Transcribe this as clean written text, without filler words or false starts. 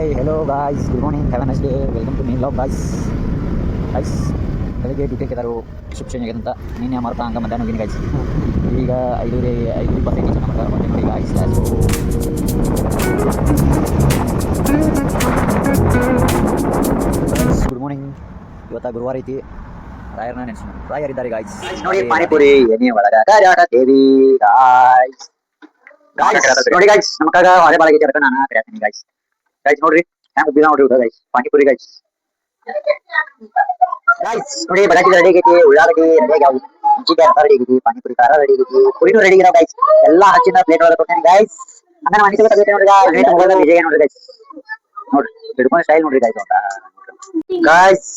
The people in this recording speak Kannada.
Hi hello guys, good morning, have a nice day, welcome to mean log guys. Guys ಬೆಳಗ್ಗೆ ಡ್ಯೂಟಿ ಕೆದಾರು ಶಿಕ್ಷಣ ಅಂತ ನೀನೇ ಮಾಡ್ತಾ ಹಂಗೆ ಮಧ್ಯಾಹ್ನ ಹೋಗಿನಿ ಗಾಯ್ಸ್. ಈಗ 5:25 ಜನ ಮಾಡ್ತಾರೆ ಮತ್ತೆ ನೋಡಿ ಗಾಯ್ಸ್. Good morning. ಇವತ್ತ ಗುರುವಾರ ಐತಿ, ರಾಯರ್ನ ನೆನ್ಸು ರಾಯರಿದ್ದಾರೆ ಗಾಯ್ಸ್. ನೋಡಿ ಪಾನಿಪುರಿ ಎಣ್ಣೆ ಒಳಗ ಕರಾಟೇವಿ ಗಾಯ್ಸ್. ನೋಡಿ ಗಾಯ್ಸ್, ನಮ್ಮ ಕಾಗ ಹೊಳೆ ಬಾಳಗೆ ಜರಕ ನಾನು ಕರೆಯತೀನಿ ಗಾಯ್ಸ್. ಗಾಯ್ಸ್ ನೋಡ್ರಿ ಹ್ಯಾಂಗ ಉದ್ದಿನ ನೋಡ್ರಿ ಗಾಯ್ಸ್, ಪಾನಿಪುರಿ ಗಾಯ್ಸ್. ಗಾಯ್ಸ್ ನೋಡಿ ಬಟಾಟಿ ರೆಡಿ ಆಗೈತಿ, ಉಳ್ಳಾಗಡ್ಡಿ ರೆಡಿ ಆಗ್ಯಾವ, ಮೆಣಸಿನಕಾಯಿ ರೆಡಿ ಆಗೈತಿ, ಪಾನಿಪುರಿ ಖಾರ ರೆಡಿ ಆಗೈತಿ, ಪುರಿನೂ ರೆಡಿ ಆಗಿದಾವ ಗಾಯ್ಸ್. ಎಲ್ಲಾ ಹಚ್ಚಿನ ಪ್ಲೇಟ್ ಒಳಗೆ ಕೊಡ್ತೇನೆ ಗಾಯ್ಸ್. ಅಂದ್ರೆ ನಾನು ಮನೆ ತಗೋತೇನೆ ನೋಡ್ರಿ ಗಾಯ್ಸ್. ವಿಜಯ ನೋಡ್ರಿ ಗಾಯ್ಸ್, ನೋಡ್ರಿ ಹಿಡ್ಕೊಂಡು ಸ್ಟೈಲ್ ನೋಡ್ರಿ ಗಾಯ್ಸ್. ಗಾಯ್ಸ್